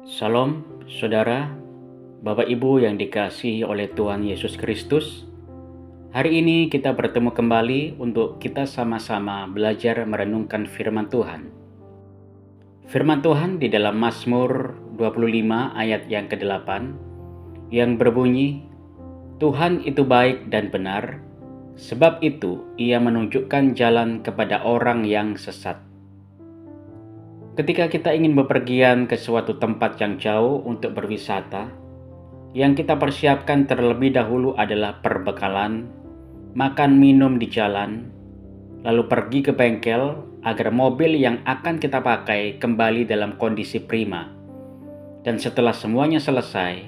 Salam, saudara, Bapak Ibu yang dikasihi oleh Tuhan Yesus Kristus. Hari ini kita bertemu kembali untuk kita sama-sama belajar merenungkan firman Tuhan. Firman Tuhan di dalam Mazmur 25 ayat yang ke-8 yang berbunyi, Tuhan itu baik dan benar, sebab itu Ia menunjukkan jalan kepada orang yang sesat. Ketika kita ingin bepergian ke suatu tempat yang jauh untuk berwisata, yang kita persiapkan terlebih dahulu adalah perbekalan, makan minum di jalan, lalu pergi ke bengkel agar mobil yang akan kita pakai kembali dalam kondisi prima. Dan setelah semuanya selesai,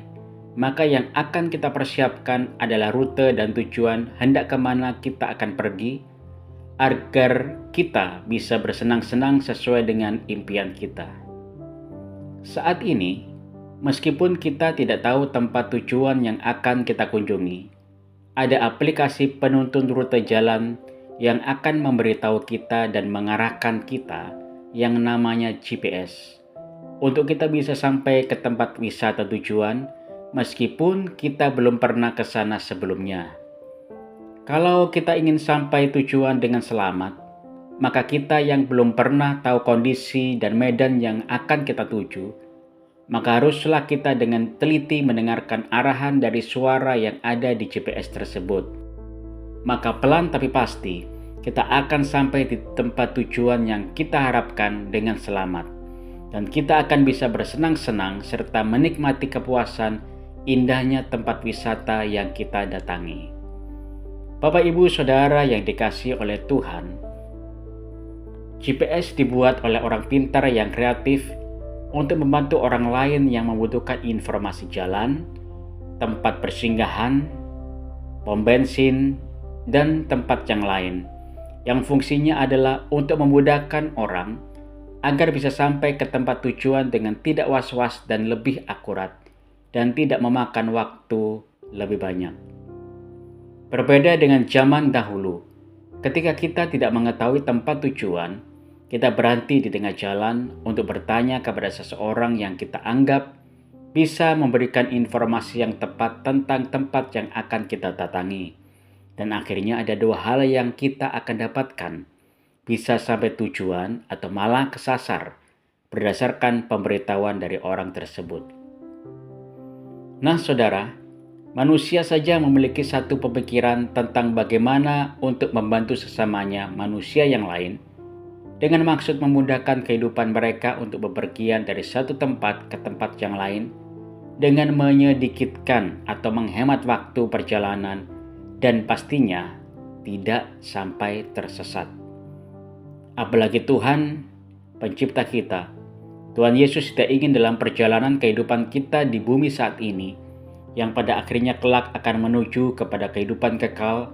maka yang akan kita persiapkan adalah rute dan tujuan hendak kemana kita akan pergi, agar kita bisa bersenang-senang sesuai dengan impian kita. Saat ini, meskipun kita tidak tahu tempat tujuan yang akan kita kunjungi, ada aplikasi penuntun rute jalan yang akan memberitahu kita dan mengarahkan kita yang namanya GPS, untuk kita bisa sampai ke tempat wisata tujuan meskipun kita belum pernah ke sana sebelumnya. Kalau kita ingin sampai tujuan dengan selamat, maka kita yang belum pernah tahu kondisi dan medan yang akan kita tuju, maka haruslah kita dengan teliti mendengarkan arahan dari suara yang ada di GPS tersebut. Maka pelan tapi pasti, kita akan sampai di tempat tujuan yang kita harapkan dengan selamat. Dan kita akan bisa bersenang-senang serta menikmati kepuasan indahnya tempat wisata yang kita datangi. Bapak, Ibu, Saudara yang dikasihi oleh Tuhan, GPS dibuat oleh orang pintar yang kreatif untuk membantu orang lain yang membutuhkan informasi jalan, tempat persinggahan, pom bensin, dan tempat yang lain, yang fungsinya adalah untuk memudahkan orang agar bisa sampai ke tempat tujuan dengan tidak was-was dan lebih akurat, dan tidak memakan waktu lebih banyak. Berbeda dengan zaman dahulu, ketika kita tidak mengetahui tempat tujuan, kita berhenti di tengah jalan untuk bertanya kepada seseorang yang kita anggap bisa memberikan informasi yang tepat tentang tempat yang akan kita datangi. Dan akhirnya ada dua hal yang kita akan dapatkan, bisa sampai tujuan atau malah kesasar berdasarkan pemberitahuan dari orang tersebut. Nah, saudara, manusia saja memiliki satu pemikiran tentang bagaimana untuk membantu sesamanya manusia yang lain dengan maksud memudahkan kehidupan mereka untuk bepergian dari satu tempat ke tempat yang lain dengan menyedikitkan atau menghemat waktu perjalanan dan pastinya tidak sampai tersesat. Apalagi Tuhan, pencipta kita, Tuhan Yesus tidak ingin dalam perjalanan kehidupan kita di bumi saat ini, yang pada akhirnya kelak akan menuju kepada kehidupan kekal,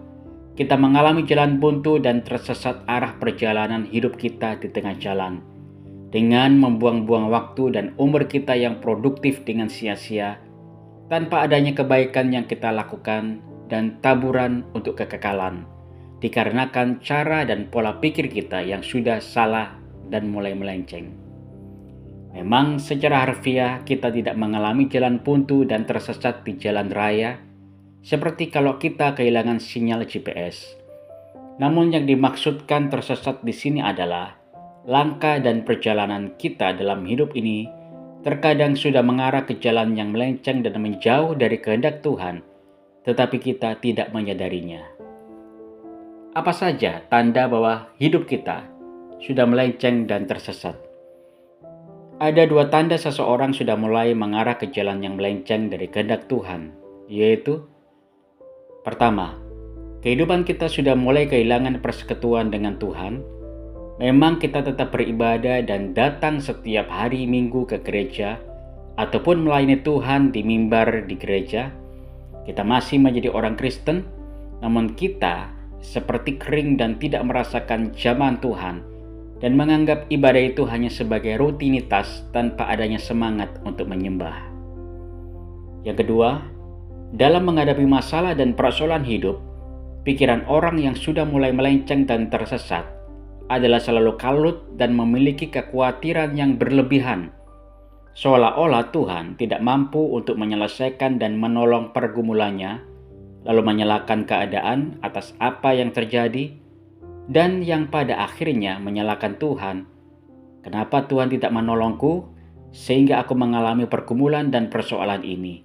kita mengalami jalan buntu dan tersesat arah perjalanan hidup kita di tengah jalan, dengan membuang-buang waktu dan umur kita yang produktif dengan sia-sia, tanpa adanya kebaikan yang kita lakukan dan taburan untuk kekekalan, dikarenakan cara dan pola pikir kita yang sudah salah dan mulai melenceng. Memang secara harfiah kita tidak mengalami jalan buntu dan tersesat di jalan raya, seperti kalau kita kehilangan sinyal GPS. Namun yang dimaksudkan tersesat di sini adalah langkah dan perjalanan kita dalam hidup ini terkadang sudah mengarah ke jalan yang melenceng dan menjauh dari kehendak Tuhan, tetapi kita tidak menyadarinya. Apa saja tanda bahwa hidup kita sudah melenceng dan tersesat? Ada dua tanda seseorang sudah mulai mengarah ke jalan yang melenceng dari kehendak Tuhan, yaitu pertama, kehidupan kita sudah mulai kehilangan persekutuan dengan Tuhan. Memang kita tetap beribadah dan datang setiap hari Minggu ke gereja ataupun melayani Tuhan di mimbar di gereja. Kita masih menjadi orang Kristen, namun kita seperti kering dan tidak merasakan zaman Tuhan dan menganggap ibadah itu hanya sebagai rutinitas tanpa adanya semangat untuk menyembah. Yang kedua, dalam menghadapi masalah dan persoalan hidup, pikiran orang yang sudah mulai melenceng dan tersesat adalah selalu kalut dan memiliki kekhawatiran yang berlebihan seolah-olah Tuhan tidak mampu untuk menyelesaikan dan menolong pergumulannya, lalu menyalahkan keadaan atas apa yang terjadi, dan yang pada akhirnya menyalahkan Tuhan. Kenapa Tuhan tidak menolongku sehingga aku mengalami pergumulan dan persoalan ini?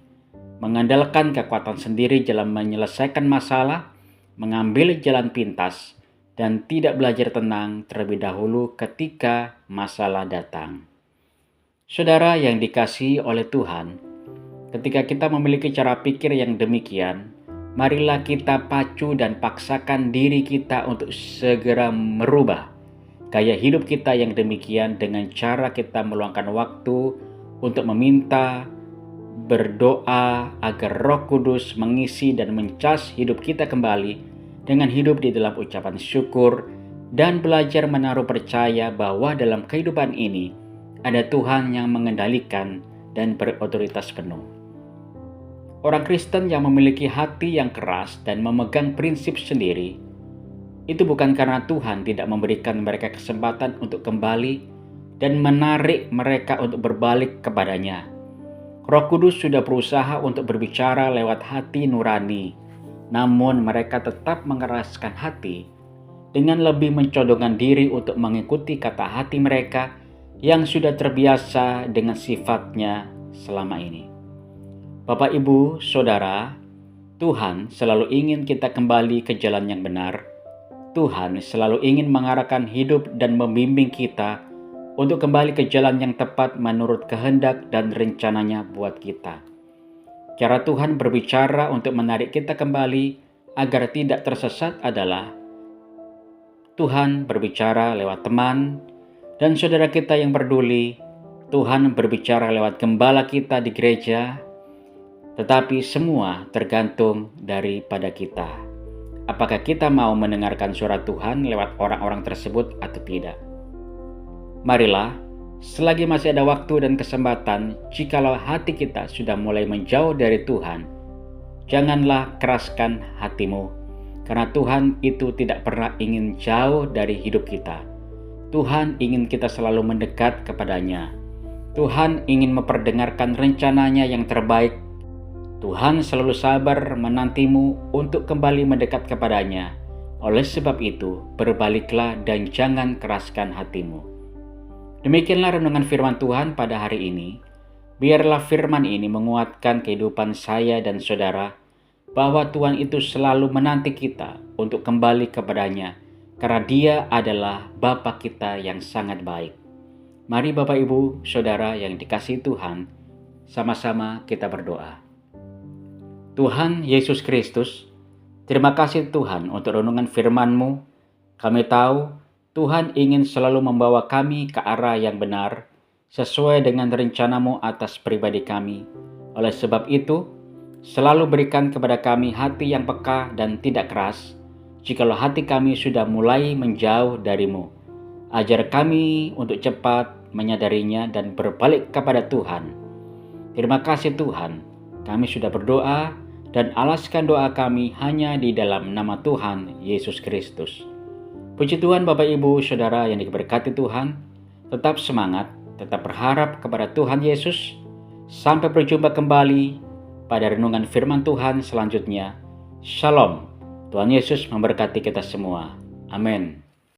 Mengandalkan kekuatan sendiri dalam menyelesaikan masalah, mengambil jalan pintas, dan tidak belajar tenang terlebih dahulu ketika masalah datang. Saudara yang dikasihi oleh Tuhan, ketika kita memiliki cara pikir yang demikian, marilah kita pacu dan paksakan diri kita untuk segera merubah gaya hidup kita yang demikian dengan cara kita meluangkan waktu untuk meminta, berdoa agar Roh Kudus mengisi dan mencas hidup kita kembali dengan hidup di dalam ucapan syukur dan belajar menaruh percaya bahwa dalam kehidupan ini ada Tuhan yang mengendalikan dan berotoritas penuh. Orang Kristen yang memiliki hati yang keras dan memegang prinsip sendiri, itu bukan karena Tuhan tidak memberikan mereka kesempatan untuk kembali dan menarik mereka untuk berbalik kepadanya. Roh Kudus sudah berusaha untuk berbicara lewat hati nurani, namun mereka tetap mengeraskan hati dengan lebih mencondongkan diri untuk mengikuti kata hati mereka yang sudah terbiasa dengan sifatnya selama ini. Bapak, Ibu, Saudara, Tuhan selalu ingin kita kembali ke jalan yang benar. Tuhan selalu ingin mengarahkan hidup dan membimbing kita untuk kembali ke jalan yang tepat menurut kehendak dan rencananya buat kita. Cara Tuhan berbicara untuk menarik kita kembali agar tidak tersesat adalah Tuhan berbicara lewat teman dan saudara kita yang peduli. Tuhan berbicara lewat gembala kita di gereja, tetapi semua tergantung daripada kita. Apakah kita mau mendengarkan suara Tuhan lewat orang-orang tersebut atau tidak? Marilah, selagi masih ada waktu dan kesempatan, jikalau hati kita sudah mulai menjauh dari Tuhan, janganlah keraskan hatimu, karena Tuhan itu tidak pernah ingin jauh dari hidup kita. Tuhan ingin kita selalu mendekat kepadanya. Tuhan ingin memperdengarkan rencananya yang terbaik. Tuhan selalu sabar menantimu untuk kembali mendekat kepadanya. Oleh sebab itu, berbaliklah dan jangan keraskan hatimu. Demikianlah renungan firman Tuhan pada hari ini. Biarlah firman ini menguatkan kehidupan saya dan saudara, bahwa Tuhan itu selalu menanti kita untuk kembali kepadanya, karena Dia adalah Bapa kita yang sangat baik. Mari Bapak, Ibu, Saudara yang dikasihi Tuhan, sama-sama kita berdoa. Tuhan Yesus Kristus, terima kasih Tuhan untuk renungan firman-Mu. Kami tahu Tuhan ingin selalu membawa kami ke arah yang benar, sesuai dengan rencana-Mu atas pribadi kami. Oleh sebab itu, selalu berikan kepada kami hati yang peka dan tidak keras, jikalau hati kami sudah mulai menjauh dari-Mu. Ajar kami untuk cepat menyadarinya dan berbalik kepada Tuhan. Terima kasih Tuhan, kami sudah berdoa dan alaskan doa kami hanya di dalam nama Tuhan Yesus Kristus. Puji Tuhan Bapak, Ibu, Saudara yang diberkati Tuhan. Tetap semangat, tetap berharap kepada Tuhan Yesus. Sampai berjumpa kembali pada renungan firman Tuhan selanjutnya. Shalom. Tuhan Yesus memberkati kita semua. Amin.